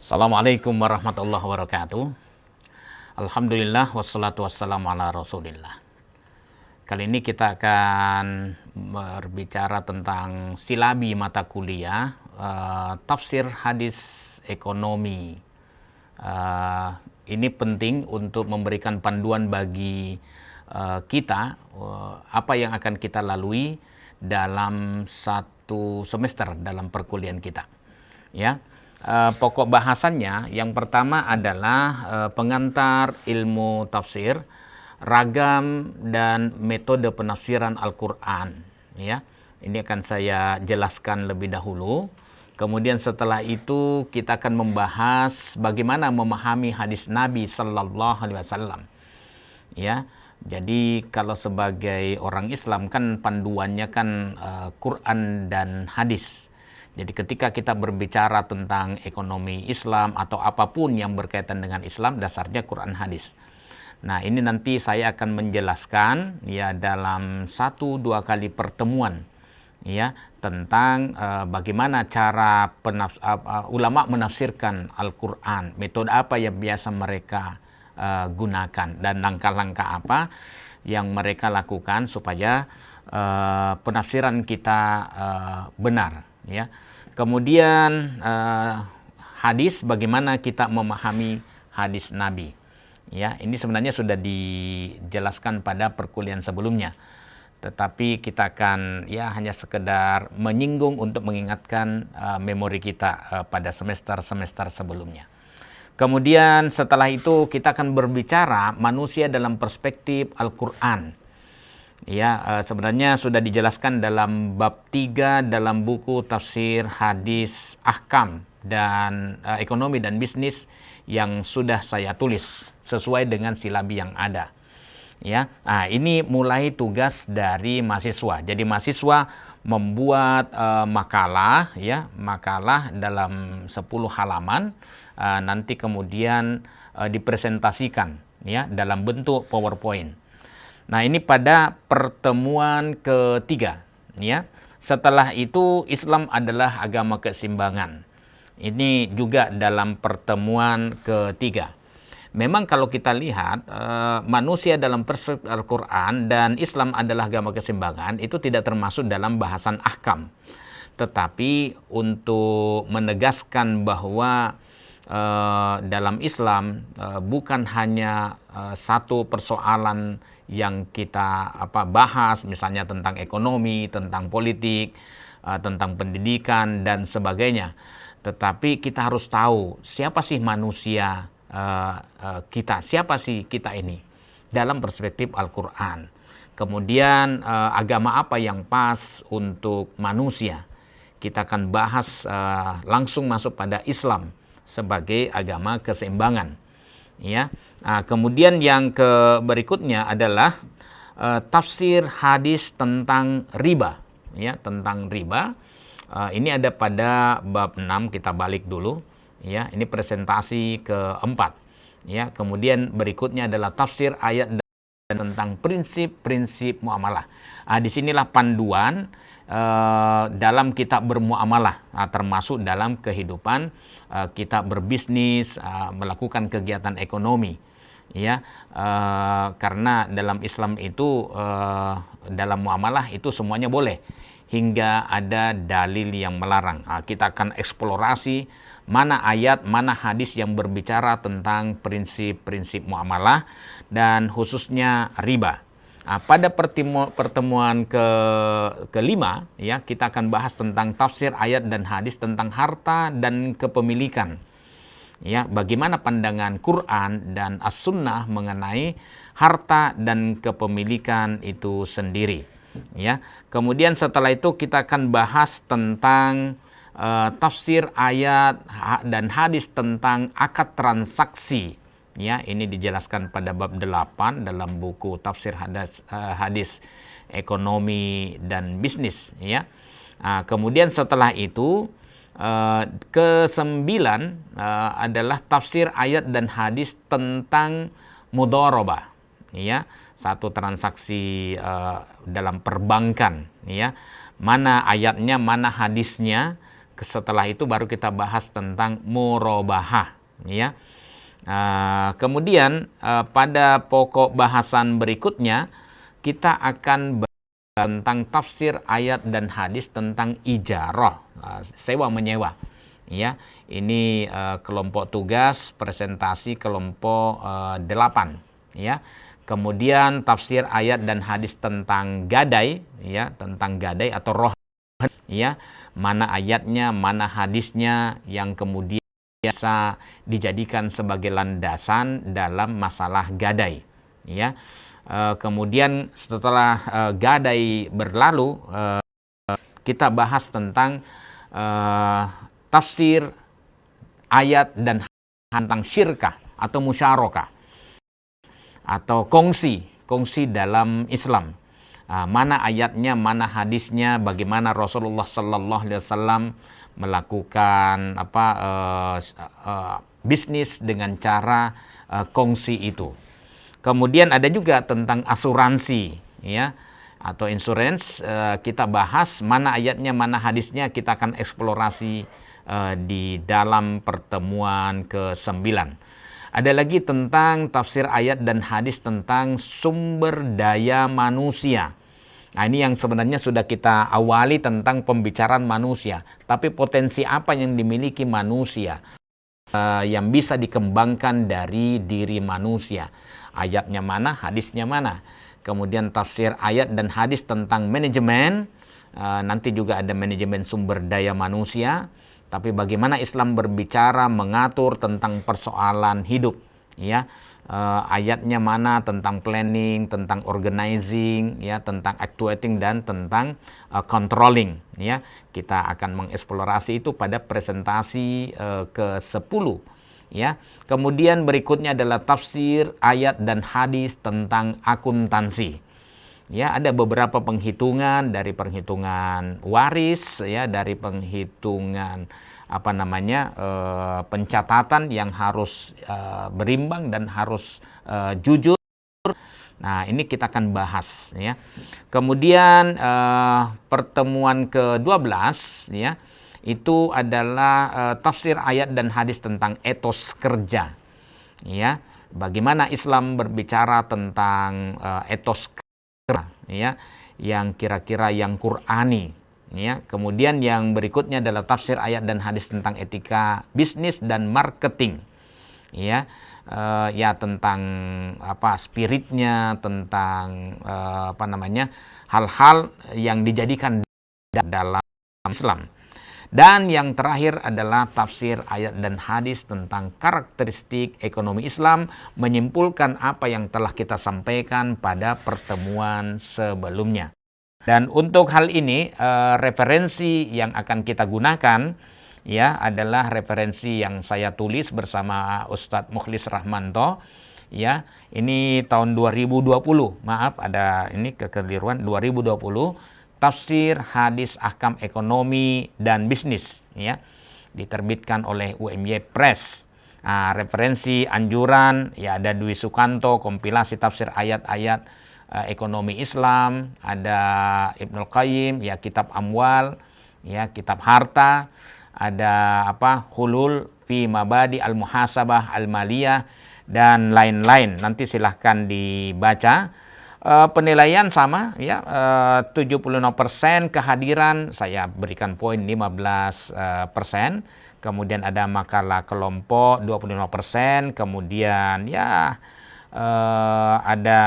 Assalamualaikum warahmatullahi wabarakatuh. Alhamdulillah wassalatu wassalamu ala rasulillah. Kali ini kita akan berbicara tentang silabi mata kuliah tafsir hadis ekonomi. Ini penting untuk memberikan panduan bagi kita apa yang akan kita lalui dalam satu semester dalam perkuliahan kita. Ya. Pokok bahasannya yang pertama adalah pengantar ilmu tafsir, ragam dan metode penafsiran Al-Quran. Ya, ini akan saya jelaskan lebih dahulu. Kemudian setelah itu kita akan membahas bagaimana memahami hadis Nabi Sallallahu Alaihi Wasallam. Ya, jadi kalau sebagai orang Islam kan panduannya kan Quran dan hadis. Jadi ketika kita berbicara tentang ekonomi Islam atau apapun yang berkaitan dengan Islam, dasarnya Quran hadis. Nah, ini nanti saya akan menjelaskan ya dalam 1-2 kali pertemuan ya tentang bagaimana cara ulama menafsirkan Al-Quran, metode apa yang biasa mereka gunakan dan langkah-langkah apa yang mereka lakukan supaya penafsiran kita benar ya. Kemudian hadis, bagaimana kita memahami hadis Nabi. Ya, ini sebenarnya sudah dijelaskan pada perkuliahan sebelumnya. Tetapi kita akan ya hanya sekedar menyinggung untuk mengingatkan memori kita pada semester-semester sebelumnya. Kemudian setelah itu kita akan berbicara manusia dalam perspektif Al-Quran. Ya, sebenarnya sudah dijelaskan dalam bab 3 dalam buku tafsir hadis ahkam dan ekonomi dan bisnis yang sudah saya tulis sesuai dengan silabi yang ada. Ya, nah, ini mulai tugas dari mahasiswa. Jadi mahasiswa membuat makalah dalam 10 halaman, nanti kemudian dipresentasikan ya dalam bentuk PowerPoint. Nah, ini pada pertemuan ketiga ya. Setelah itu Islam adalah agama keseimbangan. Ini juga dalam pertemuan ketiga. Memang kalau kita lihat manusia dalam perspektif Al-Quran dan Islam adalah agama keseimbangan itu tidak termasuk dalam bahasan ahkam. Tetapi untuk menegaskan bahwa dalam Islam bukan hanya satu persoalan yang kita bahas, misalnya tentang ekonomi, tentang politik, tentang pendidikan dan sebagainya. Tetapi kita harus tahu siapa sih manusia kita, siapa sih kita ini dalam perspektif Al-Quran. Kemudian agama apa yang pas untuk manusia. Kita akan bahas langsung masuk pada Islam sebagai agama keseimbangan. Ya. Nah, kemudian yang berikutnya adalah tafsir hadis tentang riba, ya, tentang riba. Ini ada pada bab 6, kita balik dulu, ya. Ini presentasi keempat, ya. Kemudian berikutnya adalah tafsir ayat tentang prinsip-prinsip muamalah. Disinilah panduan dalam kita bermuamalah, termasuk dalam kehidupan kita berbisnis, melakukan kegiatan ekonomi, ya, karena dalam Islam itu dalam muamalah itu semuanya boleh hingga ada dalil yang melarang. Kita akan eksplorasi mana ayat, mana hadis yang berbicara tentang prinsip-prinsip muamalah dan khususnya riba. Pada pertemuan kelima ya kita akan bahas tentang tafsir ayat dan hadis tentang harta dan kepemilikan. Ya, bagaimana pandangan Quran dan As-Sunnah mengenai harta dan kepemilikan itu sendiri. Ya, kemudian setelah itu kita akan bahas tentang tafsir ayat dan hadis tentang akad transaksi. Ya, ini dijelaskan pada bab 8 dalam buku tafsir hadis ekonomi dan bisnis. Ya, kemudian setelah itu ke-9 adalah tafsir ayat dan hadis tentang mudharabah. Ya, satu transaksi dalam perbankan. Ya, mana ayatnya, mana hadisnya. setelah itu baru kita bahas tentang murabahah, ya. Kemudian pada pokok bahasan berikutnya kita akan tentang tafsir ayat dan hadis tentang ijarah, sewa menyewa, ya. Ini kelompok tugas presentasi kelompok 8, ya. Kemudian tafsir ayat dan hadis tentang gadai, ya, tentang gadai atau roh, ya. Mana ayatnya, mana hadisnya yang kemudian biasa dijadikan sebagai landasan dalam masalah gadai, ya. Kemudian setelah gadai berlalu, kita bahas tentang tafsir ayat dan tentang syirkah atau musyarakah atau kongsi dalam Islam. Mana ayatnya, mana hadisnya, bagaimana Rasulullah Sallallahu Alaihi Wasallam melakukan bisnis dengan cara kongsi itu. Kemudian ada juga tentang asuransi, ya, atau insurance. Kita bahas mana ayatnya, mana hadisnya, kita akan eksplorasi di dalam pertemuan ke-9. Ada lagi tentang tafsir ayat dan hadis tentang sumber daya manusia. Nah, ini yang sebenarnya sudah kita awali tentang pembicaraan manusia. Tapi potensi apa yang dimiliki manusia yang bisa dikembangkan dari diri manusia? Ayatnya mana, hadisnya mana. Kemudian tafsir ayat dan hadis tentang manajemen. Nanti juga ada manajemen sumber daya manusia. Tapi bagaimana Islam berbicara mengatur tentang persoalan hidup, ya. Ayatnya mana tentang planning, tentang organizing, ya, tentang actuating dan tentang controlling, ya. Kita akan mengeksplorasi itu pada presentasi ke-10, ya. Kemudian berikutnya adalah tafsir ayat dan hadis tentang akuntansi. Ya, ada beberapa penghitungan, dari perhitungan waris, ya, dari penghitungan pencatatan yang harus berimbang dan harus jujur. Nah, ini kita akan bahas, ya. Kemudian pertemuan ke-12, ya, itu adalah tafsir ayat dan hadis tentang etos kerja, ya. Bagaimana Islam berbicara tentang etos kerja, ya, yang kira-kira yang Qur'ani, ya. Kemudian yang berikutnya adalah tafsir ayat dan hadis tentang etika bisnis dan marketing, ya. Ya, tentang spiritnya, tentang hal-hal yang dijadikan dalam Islam. Dan yang terakhir adalah tafsir ayat dan hadis tentang karakteristik ekonomi Islam, menyimpulkan apa yang telah kita sampaikan pada pertemuan sebelumnya. Dan untuk hal ini, referensi yang akan kita gunakan, ya, adalah referensi yang saya tulis bersama Ustadz Mukhlis Rahmanto, ya. Ini tahun 2020, maaf ada ini kekeliruan, 2020. Tafsir Hadis Ahkam Ekonomi dan Bisnis, ya, diterbitkan oleh UMY Press. Referensi anjuran, ya, ada Dwi Sukanto, kompilasi tafsir ayat-ayat ekonomi Islam, ada Ibnul Qayyim, ya, kitab Amwal, ya, kitab harta, ada Hulul fi Mabadi Al-Muhasabah Al-Maliyah dan lain-lain. Nanti silahkan dibaca. Penilaian sama, ya, 76% kehadiran, saya berikan poin 15%. Kemudian ada makalah kelompok 25%, kemudian ya ada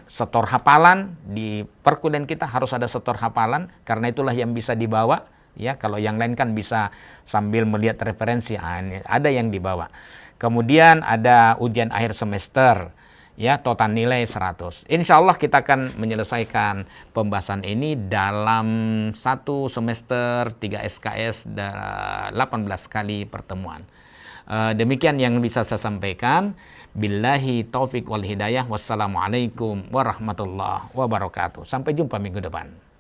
setor hafalan. Di perkuliahan kita harus ada setor hafalan karena itulah yang bisa dibawa, ya. Kalau yang lain kan bisa sambil melihat referensi, ini ada yang dibawa. Kemudian ada ujian akhir semester, ya, total nilai 100. Insya Allah kita akan menyelesaikan pembahasan ini dalam 1 semester 3 SKS 18 kali pertemuan. Demikian yang bisa saya sampaikan. Billahi taufik wal hidayah. Wassalamualaikum warahmatullahi wabarakatuh. Sampai jumpa minggu depan.